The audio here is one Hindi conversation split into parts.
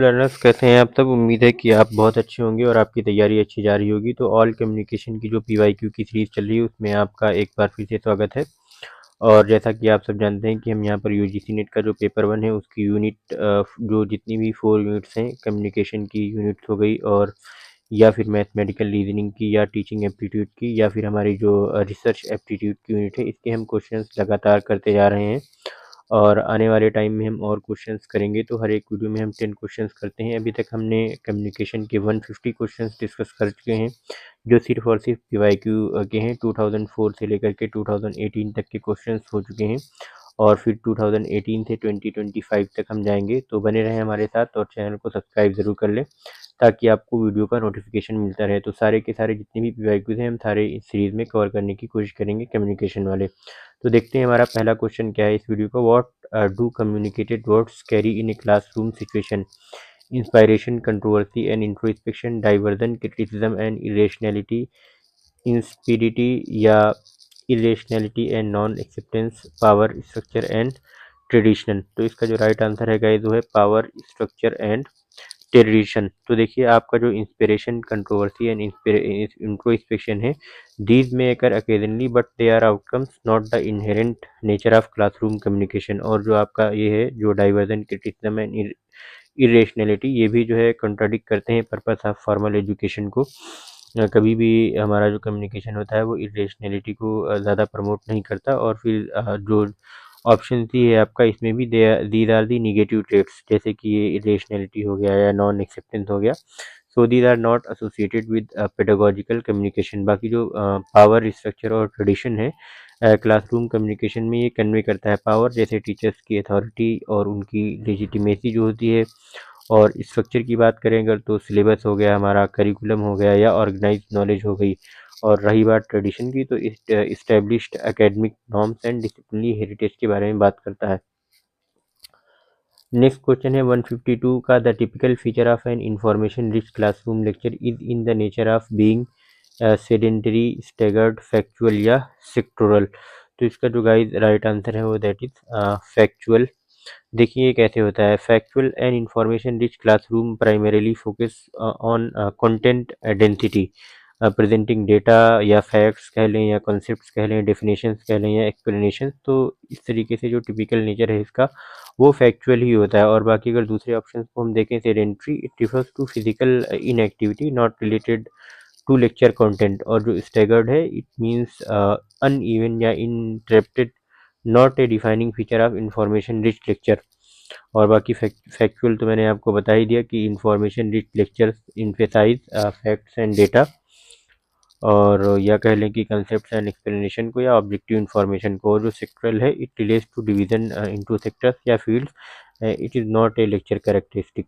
लर्नर्स कैसे हैं आप सब। उम्मीद है कि आप बहुत अच्छे होंगे और आपकी तैयारी अच्छी जा रही होगी। तो ऑल कम्युनिकेशन की जो पीवाईक्यू की सीरीज़ चल रही है उसमें आपका एक बार फिर से स्वागत है। और जैसा कि आप सब जानते हैं कि हम यहाँ पर यूजीसी नेट का जो पेपर 1 है उसकी यूनिट जो जितनी भी 4 यूनिट्स हैं, कम्युनिकेशन की यूनिट्स हो गई और या फिर मैथमेटिकल रीजनिंग की या टीचिंग एप्टीट्यूड की या फिर हमारी जो रिसर्च एप्टीट्यूड की यूनिट है, इसके हम क्वेश्चंस लगातार करते जा रहे हैं और आने वाले टाइम में हम और क्वेश्चंस करेंगे। तो हर एक वीडियो में हम 10 क्वेश्चंस करते हैं। अभी तक हमने कम्युनिकेशन के 150 क्वेश्चंस डिस्कस कर चुके हैं, जो सिर्फ और सिर्फ पीवाईक्यू के हैं। 2004 से लेकर के 2018 तक के क्वेश्चंस हो चुके हैं और फिर 2018 से 2025 तक हम जाएंगे। तो बने रहें हमारे साथ और चैनल को सब्सक्राइब ज़रूर कर लें ताकि आपको वीडियो का नोटिफिकेशन मिलता रहे। तो सारे के सारे जितने भी पीवाईक्यूज़ हैं हम सारे इस सीरीज़ में कवर करने की कोशिश करेंगे कम्युनिकेशन वाले। तो देखते हैं हमारा पहला क्वेश्चन क्या है इस वीडियो का। What do communicated words carry in a classroom situation? Inspiration, controversy and introspection, diversion, criticism and irrationality, insincerity या irrationality and non acceptance, power structure and tradition. तो इसका जो राइट आंसर है गाइस वो है पावर स्ट्रक्चर एंड ट्रेडिशन। तो देखिए आपका जो इंस्पिरेशन, कंट्रोवर्सी एंड इंट्रोस्पेक्शन है, these may occur occasionally but they are outcomes not the inherent nature of classroom communication. और जो आपका ये है जो डाइवर्जन, क्रिटिसिज्म एंड इरेशनैलिटी, ये भी जो है कंट्राडिक्ट करते हैं पर्पस ऑफ फॉर्मल एजुकेशन को। कभी भी हमारा जो कम्युनिकेशन होता है वो इरेशनैलिटी को ज़्यादा प्रमोट नहीं करता। और फिर जो ऑप्शन सी है आपका, इसमें भी these are the negative traits, जैसे कि ये इरेशनैलिटी हो गया या नॉन एक्सेप्टेंस हो गया। So these are not associated with pedagogical communication. बाकी जो पावर स्ट्रक्चर और ट्रेडिशन है क्लासरूम कम्युनिकेशन में, ये कन्वे करता है पावर, जैसे टीचर्स की अथॉरिटी और उनकी लेजिटिमेसी जो होती है। और स्ट्रक्चर की बात करें अगर तो सिलेबस हो गया, हमारा करिकुलम हो गया या ऑर्गेनाइज नॉलेज हो गई। और रही बात ट्रेडिशन की तो established academic norms and disciplinary heritage के बारे में बात करता है। नेक्स्ट क्वेश्चन है 152 का। The typical feature of an information rich classroom lecture is in the nature of being sedentary, staggered, factual या सेक्टोरल। तो इसका जो गाइस राइट आंसर है वो दैट इज फैक्चुअल। देखिए ये कैसे होता है। Factual and information rich classroom primarily focus on content density, presenting data या फैक्ट्स कह लें या कॉन्सेप्ट्स कह लें, डेफिनेशंस कह लें या एक्सप्लेनेशन। तो इस तरीके से जो टिपिकल नेचर है इसका वो फैक्चुअल ही होता है। और बाकी अगर दूसरे ऑप्शन को हम देखें, sedentary, it refers to physical inactivity not related to lecture content. और जो स्टैगर्ड है, इट मीन्स अनइवन या interrupted, not a defining feature of information rich lecture. और बाकी फैक्चुअल तो मैंने आपको बता ही दिया कि information rich lectures emphasise facts and data, और या कह लें कि कंसेप्ट एंड एक्सप्लेनेशन को या ऑब्जेक्टिव इन्फॉर्मेशन को। और जो सेक्टरल है, it relates to division into sectors या fields, it is not a lecture characteristic.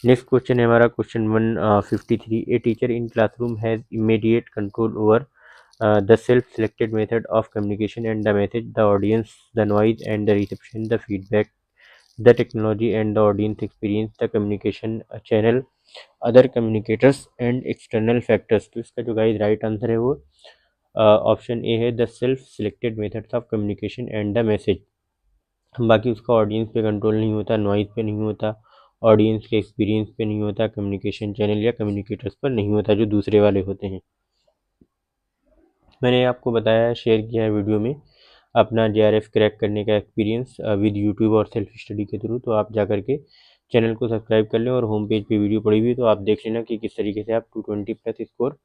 Next question है हमारा question 153। A teacher in classroom has immediate control over the self-selected method of communication and the message, the audience, the noise and the reception, the feedback, the technology and the audience experience, the communication channel, other communicators and external factors। तो इसका जो गाइस राइट आंसर है वो ऑप्शन ए है, the self selected methods of communication and the message. बाकी उसका ऑडियंस पे कंट्रोल नहीं होता, नॉइज़ पे नहीं होता, ऑडियंस के एक्सपीरियंस पे नहीं होता, कम्युनिकेशन चैनल या कम्युनिकेटर्स पर नहीं होता जो दूसरे वाले होते हैं। मैंने आपको बताया, शेयर किया है वीडियो में अपना JRF क्रैक करने का एक्सपीरियंस विद यूट्यूब और सेल्फ स्टडी के थ्रू। तो आप जा करके चैनल को सब्सक्राइब कर लें और होम पेज पे वीडियो पड़ी हुई, तो आप देख लेना कि किस तरीके से आप 220 प्लस स्कोर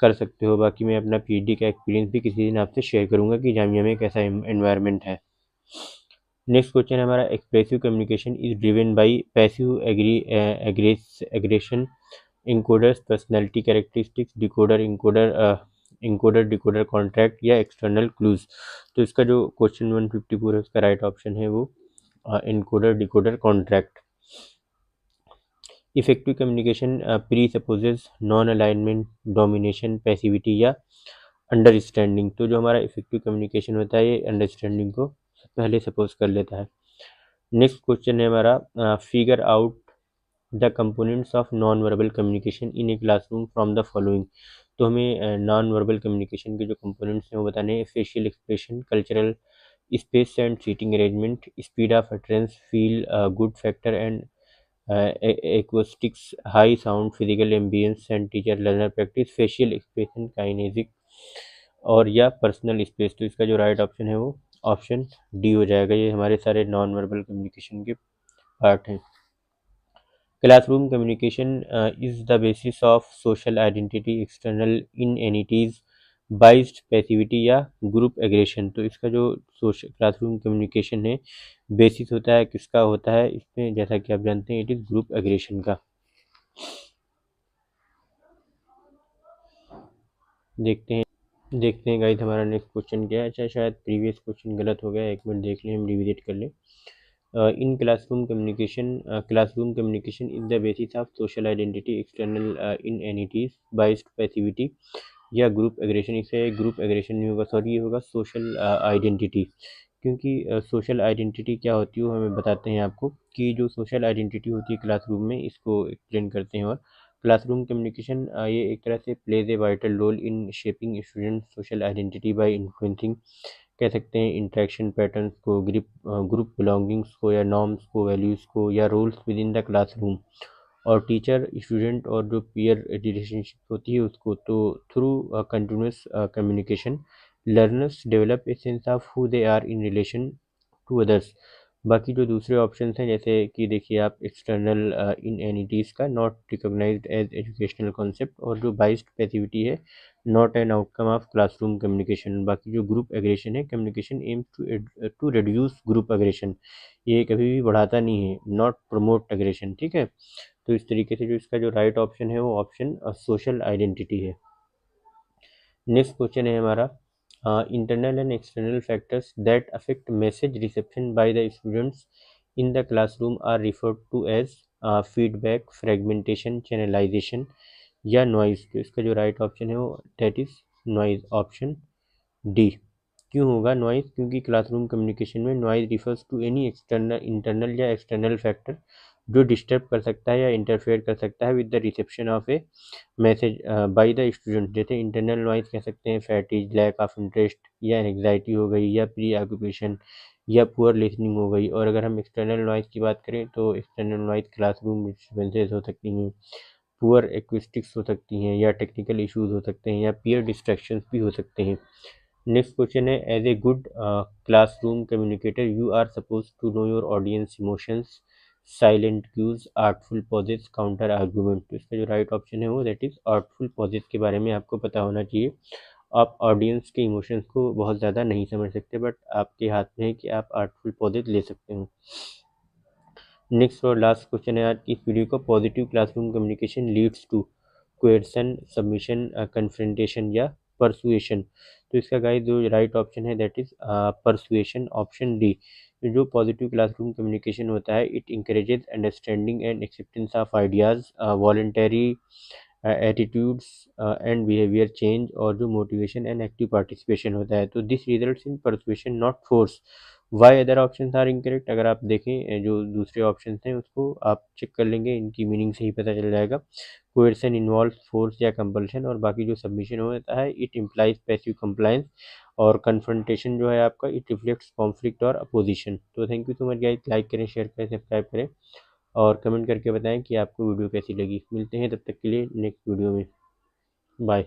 कर सकते हो। बाकी मैं अपना PhD का एक्सपीरियंस भी किसी दिन आपसे शेयर करूँगा कि जामिया में कैसा एनवायरनमेंट है। नेक्स्ट क्वेश्चन है हमारा, expressive communication is driven by passive aggression, encoders, personality characteristics, encoder decoder contract या एक्सटर्नल क्लूज। तो इसका जो क्वेश्चन 154 है उसका राइट ऑप्शन है वो encoder decoder contract. Effective communication presupposes non alignment, domination, passivity या अंडरस्टैंडिंग। तो जो हमारा इफेक्टिव कम्युनिकेशन होता है ये अंडरस्टैंडिंग को पहले सपोज कर लेता है। नेक्स्ट क्वेश्चन है हमारा, figure out the components of non verbal communication in a classroom from the following. तो हमें नॉन वर्बल कम्युनिकेशन के जो कंपोनेंट्स हैं वो बताने हैं। Facial expression, cultural, space and seating arrangement, speed of utterance, feel good factor and acoustics, high sound, physical ambience and teacher learner practice, facial expression, kinesic और या पर्सनल स्पेस। तो इसका जो राइट ऑप्शन है वो ऑप्शन डी हो जाएगा। ये हमारे सारे नॉन वर्बल कम्युनिकेशन के पार्ट हैं। Classroom communication is the basis of social identity, external inanities, biased passivity या ग्रुप एग्रेशन। तो इसका जो क्लासरूम कम्युनिकेशन है बेसिस होता है किसका होता है इसमें, जैसा कि आप जानते हैं, इट इज़ ग्रुप एग्रेशन का। देखते हैं गाइस हमारा नेक्स्ट क्वेश्चन क्या है। अच्छा, शायद प्रीवियस क्वेश्चन गलत हो गया, एक मिनट देख लें, हम रिविजिट कर लें। In classroom communication is the basis of social identity, external inanities, biased passivity या ग्रुप एग्रेशन। इसे ग्रुप एग्रेशन नहीं होगा, सॉरी, ये होगा सोशल आइडेंटिटी। क्योंकि सोशल आइडेंटिटी क्या होती है वो हमें बताते हैं आपको, कि जो सोशल आइडेंटिटी होती है क्लासरूम में, इसको एक्सप्लेन करते हैं। और क्लासरूम कम्युनिकेशन ये एक तरह से plays a vital role in shaping student social identity by influencing, कह सकते हैं, इंटरेक्शन पैटर्न्स को, ग्रुप बिलोंगिंग्स को या नॉर्म्स को, वैल्यूज़ को या roles within the classroom, और टीचर स्टूडेंट और जो पीयर रिलेशनशिप होती है उसको। तो through continuous communication learners develop a sense of who they are in relation to others. बाकी जो दूसरे ऑप्शन हैं, जैसे कि देखिए आप, एक्सटर्नल इन एनिटीज़ का not recognised as educational concept, और जो बाइस्ड पैसिविटी है not an outcome of classroom communication. बाकी जो ग्रुप एग्रेशन है, communication aims to reduce group aggression, ये कभी भी बढ़ाता नहीं है, नॉट प्रमोट एग्रेशन। ठीक है, तो इस तरीके से जो इसका जो राइट ऑप्शन है वो ऑप्शन सोशल आइडेंटिटी है। नेक्स्ट क्वेश्चन है हमारा, internal and external factors that affect message reception by the students in the classroom are referred to as feedback, fragmentation, channelization या noise। तो इसका जो राइट ऑप्शन है वो that is noise, option D. क्यों होगा नॉइज? क्योंकि क्लासरूम कम्युनिकेशन में noise refers to any external, internal या एक्सटर्नल फैक्टर जो डिस्टर्ब कर सकता है या इंटरफेयर कर सकता है with the reception of a message by the student. जैसे इंटरनल नॉइज कह सकते हैं फैटिग, लैक ऑफ इंटरेस्ट या एंग्जाइटी हो गई, या प्री ऑक्यूपेशन या पुअर लिसनिंग हो गई। और अगर हम एक्सटर्नल नॉइज की बात करें तो एक्सटर्नल नॉइज क्लासरूम डिस्टर्बेंसेज हो सकती हैं, पुअर एक्विस्टिक्स हो सकती हैं, या टेक्निकल इश्यूज हो सकते हैं, या पीयर डिस्ट्रैक्शंस भी हो सकते हैं। नेक्स्ट क्वेश्चन है, as a good classroom communicator you are suppose to know your audience emotions, silent cues, artful pauses, counter argument. तो इसका जो राइट ऑप्शन है वो दैट इज आर्टफुल पॉजेस के बारे में आपको पता होना चाहिए। आप ऑडियंस के इमोशंस को बहुत ज़्यादा नहीं समझ सकते, बट आपके हाथ में है कि आप आर्टफुल पॉजेस ले सकते हो। नेक्स्ट और लास्ट क्वेश्चन है आज की इस वीडियो का, positive classroom communication leads to coercion, submission, confrontation या परसुएशन। तो इसका गाइस जो राइट ऑप्शन है that is persuasion, option D. जो पॉजिटिव क्लासरूम कम्युनिकेशन होता है, it encourages understanding and acceptance of ideas, voluntary attitudes and behaviour change, और जो मोटिवेशन एंड एक्टिव पार्टिसिपेशन होता है। तो this results in persuasion not force. Why other options are incorrect? अगर आप देखें जो दूसरे ऑप्शन हैं उसको आप चेक कर लेंगे, इनकी मीनिंग से ही पता चल जाएगा। कोएर्सन इन्वॉल्व फोर्स या कंपल्शन, और बाकी जो सबमिशन होता है इट इम्प्लाइज पैसिव कंप्लायंस, और कन्फ्रंटेशन जो है आपका इट रिफ्लेक्ट्स कॉन्फ्लिक्ट और अपोजिशन। तो thank you so much guys, like करें, शेयर करें, सब्सक्राइब करें और कमेंट करके बताएं कि आपको वीडियो कैसी लगी। मिलते हैं तब तक के लिए नेक्स्ट वीडियो में, बाय।